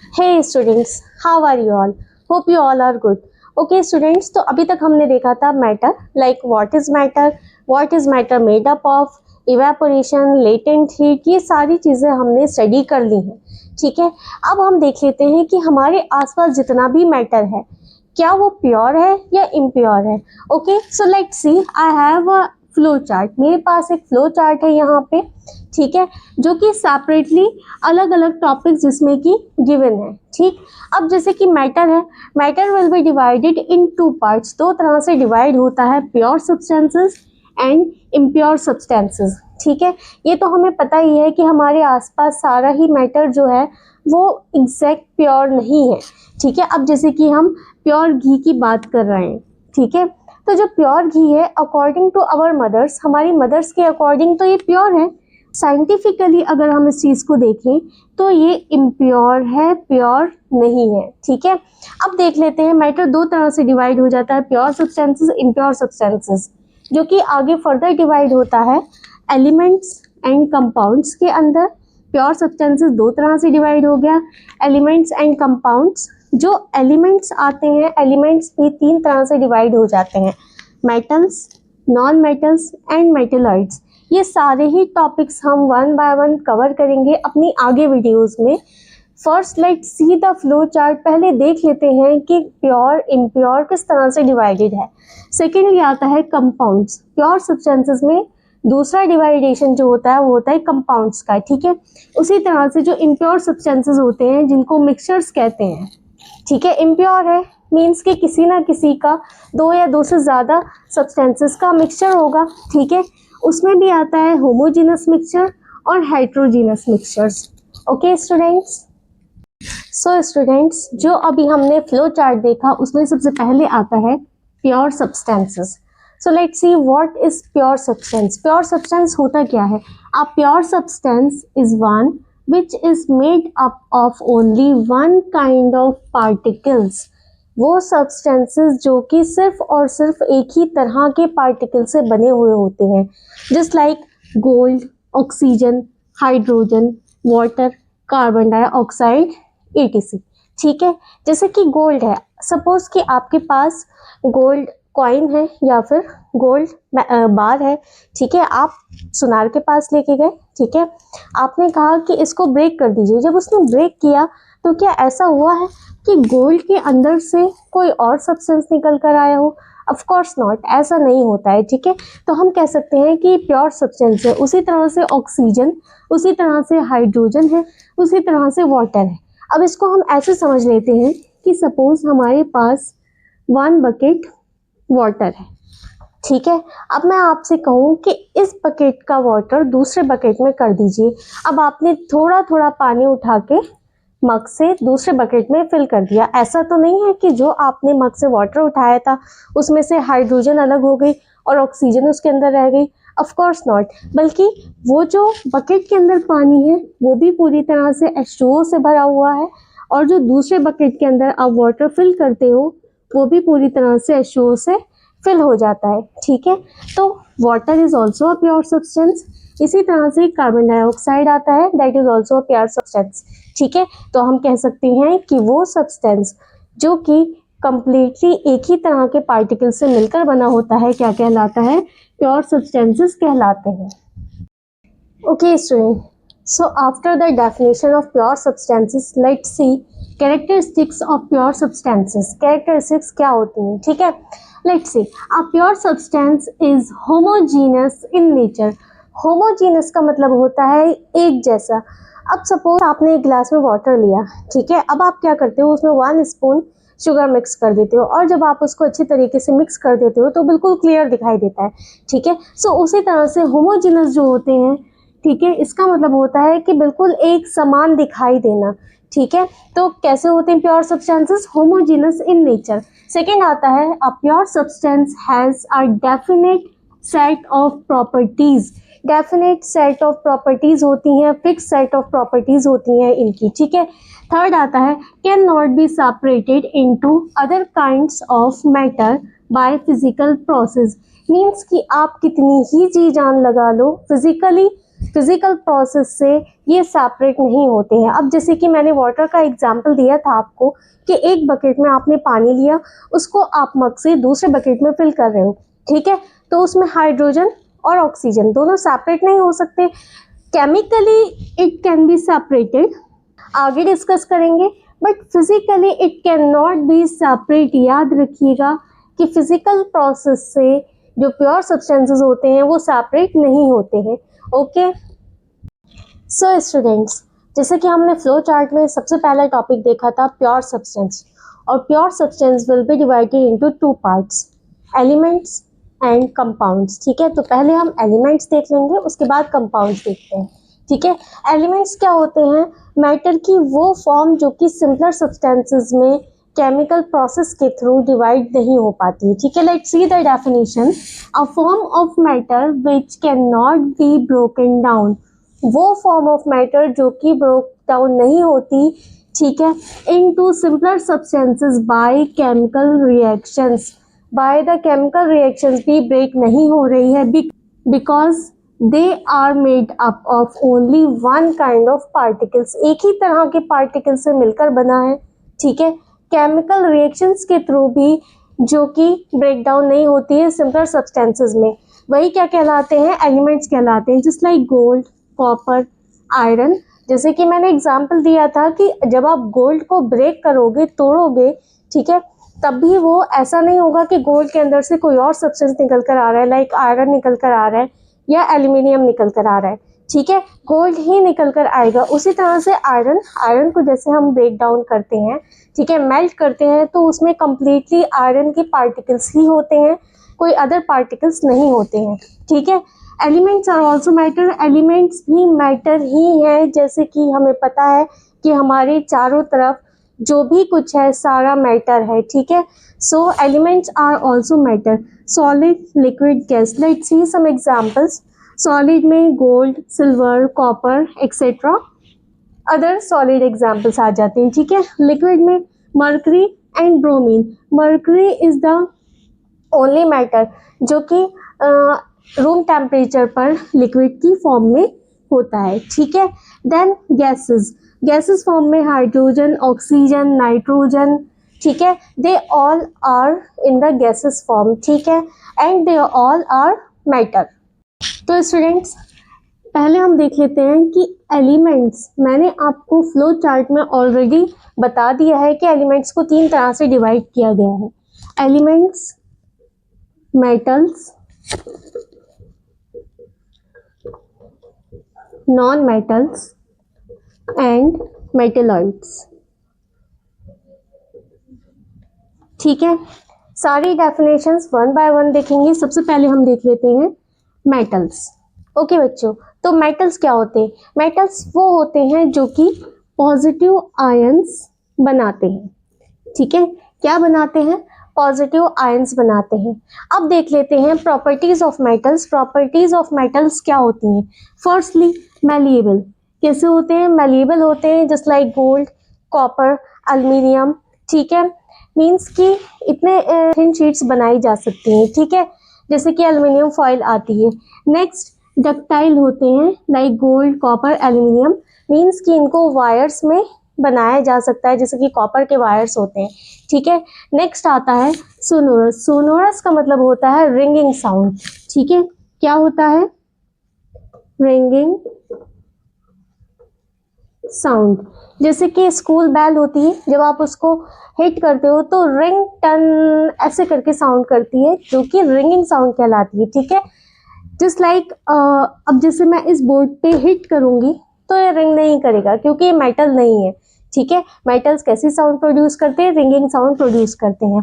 Hey students, how are you all? Hope you all are good. Okay students, तो अभी तक हमने देखा था matter, like what is matter made up of, evaporation, latent heat, ये सारी चीज़ें हमने स्टडी कर ली हैं. ठीक है, अब हम देख लेते हैं कि हमारे आसपास जितना भी मैटर है क्या वो प्योर है या इम्प्योर है. Okay, so let's see, I have a flow chart. मेरे पास एक फ्लो चार्ट है यहाँ पे. ठीक है, जो कि सेपरेटली अलग अलग टॉपिक्स जिसमें कि गिवन है. ठीक, अब जैसे कि मैटर है, matter will be divided in two parts. दो तरह से डिवाइड होता है, pure substances and impure substances. ठीक है, ये तो हमें पता ही है कि हमारे आसपास सारा ही मैटर जो है वो एग्जैक्ट प्योर नहीं है. ठीक है, अब जैसे कि हम प्योर घी की बात कर रहे हैं. ठीक है, तो जो प्योर घी है अकॉर्डिंग टू आवर मदर्स, हमारी मदर्स के अकॉर्डिंग तो ये प्योर है. साइंटिफिकली अगर हम इस चीज़ को देखें तो ये इम्प्योर है, प्योर नहीं है. ठीक है, अब देख लेते हैं मैटर दो तरह से डिवाइड हो जाता है, प्योर सब्सटेंसेस, इम्प्योर सब्सटेंसेस, जो कि आगे फर्दर डिवाइड होता है एलिमेंट्स एंड कंपाउंड्स के अंदर. प्योर सब्सटेंसेस दो तरह से डिवाइड हो गया, एलिमेंट्स एंड कंपाउंड्स. जो एलिमेंट्स आते हैं, एलिमेंट्स भी तीन तरह से डिवाइड हो जाते हैं, metals, non metals and metalloids. ये सारे ही टॉपिक्स हम वन बाय वन कवर करेंगे अपनी आगे वीडियोस में. First let's see the flow chart. पहले देख लेते हैं कि प्योर इम्प्योर किस तरह से डिवाइडेड है. सेकेंडली आता है कंपाउंड्स. प्योर सब्सटेंसेस में दूसरा डिवाइडेशन जो होता है वो होता है कंपाउंड्स का. ठीक है, उसी तरह से जो इम्प्योर सब्सटेंसेस होते हैं जिनको मिक्सचर्स कहते हैं. ठीक है, इम्प्योर है मीन्स कि किसी ना किसी का दो या दो से ज़्यादा सब्सटेंसेस का मिक्सचर होगा. ठीक है, उसमें भी आता है होमोजीनस मिक्सचर और heterogeneous mixtures. Okay students, so students, जो अभी हमने फ्लो चार्ट देखा उसमें सबसे पहले आता है pure substances. So let's see what is pure substance. Pure substance होता क्या है? A pure substance is one which is made up of only one kind of particles. वो सब्सटेंसेस जो कि सिर्फ और सिर्फ एक ही तरह के पार्टिकल से बने हुए होते हैं, just like gold, oxygen, hydrogen, water, carbon dioxide, etc. ठीक है, जैसे कि गोल्ड है, सपोज कि आपके पास गोल्ड कॉइन है या फिर गोल्ड बार है. ठीक है, आप सुनार के पास लेके गए. ठीक है, आपने कहा कि इसको ब्रेक कर दीजिए. जब उसने ब्रेक किया तो क्या ऐसा हुआ है कि गोल्ड के अंदर से कोई और सब्सटेंस निकल कर आया हो? ऑफ कोर्स नॉट, ऐसा नहीं होता है. ठीक है, तो हम कह सकते हैं कि प्योर सब्सटेंस है. उसी तरह से ऑक्सीजन, उसी तरह से हाइड्रोजन है, उसी तरह से वाटर है. अब इसको हम ऐसे समझ लेते हैं कि सपोज हमारे पास 1 बकेट वाटर है. ठीक है, अब मैं आपसे कहूँ कि इस बकेट का वाटर दूसरे बकेट में कर दीजिए. अब आपने थोड़ा थोड़ा पानी उठा के मग से दूसरे बकेट में फिल कर दिया. ऐसा तो नहीं है कि जो आपने मग से वाटर उठाया था उसमें से हाइड्रोजन अलग हो गई और ऑक्सीजन उसके अंदर रह गई. ऑफ कोर्स नॉट, बल्कि वो जो बकेट के अंदर पानी है वो भी पूरी तरह से H2O से भरा हुआ है, और जो दूसरे बकेट के अंदर आप वाटर फिल करते हो वो भी पूरी तरह से H2O से फिल हो जाता है. ठीक है, तो water is also a pure substance. इसी तरह से कार्बन डाइऑक्साइड आता है, that is also a pure substance. ठीक है, तो हम कह सकते हैं कि वो सब्सटेंस जो कि कंप्लीटली एक ही तरह के पार्टिकल से मिलकर बना होता है क्या कहलाता है? प्योर सब्सटेंसेस कहलाते हैं. Okay student, so after the definition of pure substances let's see characteristics of pure substances. Characteristics क्या होती हैं? ठीक है, let's C, a pure substance is homogeneous in nature. Homogeneous का मतलब होता है एक जैसा. अब सपोज आपने एक गिलास में वाटर लिया. ठीक है, अब आप क्या करते हो, उसमें 1 स्पून शुगर मिक्स कर देते हो, और जब आप उसको अच्छी तरीके से मिक्स कर देते हो तो बिल्कुल क्लियर दिखाई देता है. ठीक है, सो उसी तरह से होमोजीनस जो होते हैं, ठीक है, इसका मतलब होता है कि बिल्कुल एक समान दिखाई देना. ठीक है, तो कैसे होते हैं pure substances? Homogeneous in nature. Second आता है a pure substance has a definite set of properties. Definite set of properties होती हैं, फिक्स सेट ऑफ प्रॉपर्टीज होती हैं इनकी. ठीक है, थर्ड आता है can not be separated into other kinds of matter by physical process. Means कि आप कितनी ही जी जान लगा लो, फिजिकली फिजिकल प्रोसेस से ये सेपरेट नहीं होते हैं। अब जैसे कि मैंने वाटर का एग्जांपल दिया था आपको कि एक बकेट में आपने पानी लिया, उसको आप मग से दूसरे बकेट में फिल कर रहे हो, ठीक है, तो उसमें हाइड्रोजन और ऑक्सीजन दोनों सेपरेट नहीं हो सकते। Chemically it can be separated, आगे डिस्कस करेंगे, but physically it can not B separate. याद रखिएगा कि फिजिकल प्रोसेस से जो प्योर सब्सटेंसेस होते हैं वो सेपरेट नहीं होते हैं। ओके, सो स्टूडेंट्स, जैसे कि हमने फ्लो चार्ट में सबसे पहला टॉपिक देखा था प्योर सब्सटेंस, और pure substance will be divided into two parts, elements and compounds. ठीक है, तो पहले हम एलिमेंट्स देख लेंगे, उसके बाद कंपाउंड्स देखते हैं। ठीक है, एलिमेंट्स क्या होते हैं? मैटर की वो फॉर्म जो कि सिंपलर सब्सटेंसेस में केमिकल प्रोसेस के थ्रू डिवाइड नहीं हो पाती है। ठीक है, let's see the definition. A form of matter which can not be broken down, वो फॉर्म ऑफ मैटर जो कि ब्रोक डाउन नहीं होती, ठीक है, into simpler substances by chemical reactions, by the chemical reactions भी ब्रेक नहीं हो रही है, because they are made up of only one kind of particles, एक ही तरह के पार्टिकल से मिलकर बना है। ठीक है, केमिकल रिएक्शंस के थ्रू भी जो कि ब्रेक डाउन नहीं होती है सिंपलर सब्सटेंसेस में, वही क्या कहलाते हैं? एलिमेंट्स कहलाते हैं। Just like gold, copper, iron. जैसे कि मैंने एग्जांपल दिया था कि जब आप गोल्ड को ब्रेक करोगे, तोड़ोगे, ठीक है, तब भी वो ऐसा नहीं होगा कि गोल्ड के अंदर से कोई और सब्सटेंस निकल कर आ रहा है, लाइक आयरन निकल कर आ रहा है या एल्यूमिनियम निकल कर आ रहा है। ठीक है, गोल्ड ही निकल कर आएगा। उसी तरह से आयरन को जैसे हम ब्रेक डाउन करते हैं, ठीक है, मेल्ट करते हैं, तो उसमें कम्प्लीटली आयरन के पार्टिकल्स ही होते हैं, कोई अदर पार्टिकल्स नहीं होते हैं। ठीक है, elements are also matter, elements भी मैटर ही है। जैसे कि हमें पता है कि हमारे चारों तरफ जो भी कुछ है सारा मैटर है। ठीक है, so elements are also matter, solid, liquid, gas. Let's see some examples. Solid में gold, silver, copper etcetera, other solid examples आ जाते हैं। ठीक है, लिक्विड में mercury and bromine. Mercury is the only matter जो कि रूम टेम्परेचर पर लिक्विड की फॉर्म में होता है। ठीक है, देन गैसेस, गैसेस फॉर्म में हाइड्रोजन, ऑक्सीजन, नाइट्रोजन। ठीक है, they all are in the gases form. ठीक है, and they all are matter. तो स्टूडेंट्स, पहले हम देख लेते हैं कि एलिमेंट्स, मैंने आपको फ्लो चार्ट में ऑलरेडी बता दिया है कि एलिमेंट्स को तीन तरह से डिवाइड किया गया है, elements, metals, non metals and metalloids. ठीक है, सारी डेफिनेशंस वन बाय वन देखेंगे। सबसे पहले हम देख लेते हैं मेटल्स। ओके बच्चों, तो मेटल्स क्या होते हैं? मेटल्स वो होते हैं जो कि पॉजिटिव आयंस बनाते हैं। ठीक है, क्या बनाते हैं? पॉजिटिव आयंस बनाते हैं। अब देख लेते हैं properties of metals. Properties of metals क्या होती हैं? Firstly malleable. कैसे होते हैं? मैलिएबल होते हैं, just like gold, copper, aluminium. ठीक है, मीन्स कि इतने थिन शीट्स बनाई जा सकती हैं। ठीक है, जैसे कि एल्यूमिनियम फॉइल आती है। नेक्स्ट डक्टाइल होते हैं, like gold, copper, aluminium, means कि इनको वायर्स में बनाया जा सकता है, जैसे कि कॉपर के वायर्स होते हैं। ठीक है, नेक्स्ट आता है सोनोरस। सोनोरस का मतलब होता है रिंगिंग साउंड। ठीक है, क्या होता है? Ringing sound. जैसे कि स्कूल बेल होती है, जब आप उसको हिट करते हो तो रिंग टन ऐसे करके साउंड करती है, जो कि रिंगिंग साउंड कहलाती है। ठीक है, जस्ट लाइक अब जैसे मैं इस बोर्ड पे हिट करूंगी तो ये रिंग नहीं करेगा, क्योंकि ये मेटल नहीं है। ठीक है, मेटल्स कैसी साउंड प्रोड्यूस करते हैं? रिंगिंग साउंड प्रोड्यूस करते हैं।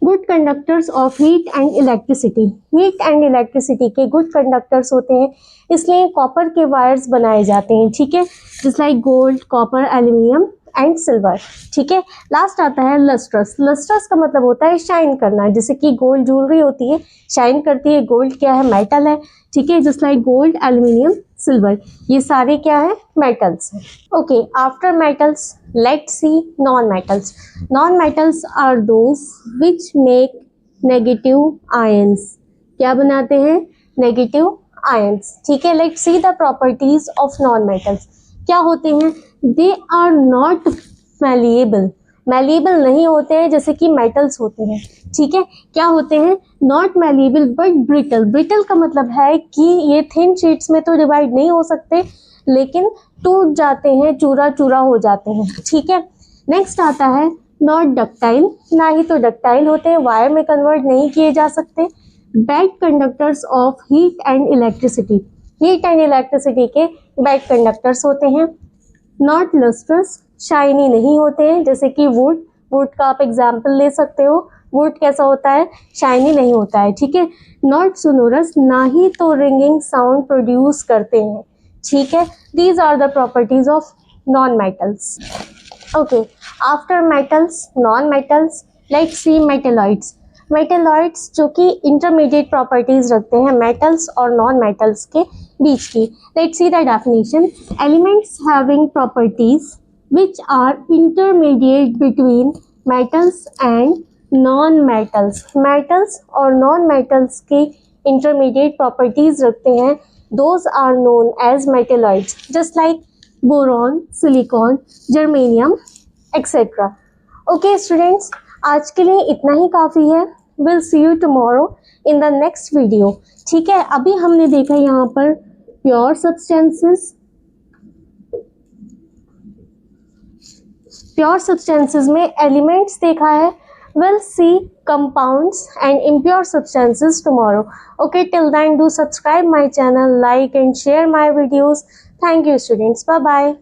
Good conductors of heat and electricity. Heat and electricity के गुड कंडक्टर्स होते हैं, इसलिए कॉपर के वायर्स बनाए जाते हैं। ठीक है, just like gold, copper, aluminium and silver. ठीक है, लास्ट आता है लस्ट्रस। लस्ट्रस का मतलब होता है शाइन करना, जैसे कि गोल्ड ज्वेलरी होती है, शाइन करती है। गोल्ड क्या है? मेटल है। ठीक है, just like gold, aluminium, silver, ये सारे क्या है? मेटल्स हैं। Okay, after metals let's see non metals. Non metals are those which make negative ions. क्या बनाते हैं? नेगेटिव आयंस, ठीक है। Let's see the properties of non metals. क्या होते हैं? They are not malleable, malleable नहीं होते हैं जैसे कि मेटल्स होते हैं, ठीक है। क्या होते हैं? Not malleable but brittle. Brittle का मतलब है कि ये थिन शीट्स में तो डिवाइड नहीं हो सकते, लेकिन टूट जाते हैं, चूरा चूरा हो जाते हैं, ठीक है। नेक्स्ट आता है नॉट डक्टाइल, ना ही तो डक्टाइल होते हैं, वायर में कन्वर्ट नहीं किए जा सकते। Bad conductors of heat and electricity, heat and electricity के बैड कंडक्टर्स होते हैं। नॉट लस्ट्रस, शाइनी नहीं होते हैं जैसे कि वुड, वुड का आप एग्जाम्पल ले सकते हो। वुड कैसा होता है? शाइनी नहीं होता है, ठीक है। नॉट सोनोरस, ना ही तो रिंगिंग साउंड प्रोड्यूस करते हैं, ठीक है। These are the properties of non metals. Okay, after metals, non metals, let's see metalloids. Metalloids जो कि इंटरमीडिएट प्रॉपर्टीज रखते हैं मेटल्स और नॉन मेटल्स के बीच की। Let's see the definition. Elements having properties which are intermediate between metals and non-metals, metals और non-metals की intermediate properties रखते हैं, those are known as metalloids, just like boron, silicon, germanium, etc. Okay students, आज के लिए इतना ही काफ़ी है। We'll see you tomorrow in the next video, ठीक है। अभी हमने देखा यहाँ पर pure substances, प्योर सब्सटेंसेस में एलिमेंट्स देखा है। Will see compounds and impure substances tomorrow. Okay, till then do subscribe my channel, like and share my videos. Thank you students, bye bye.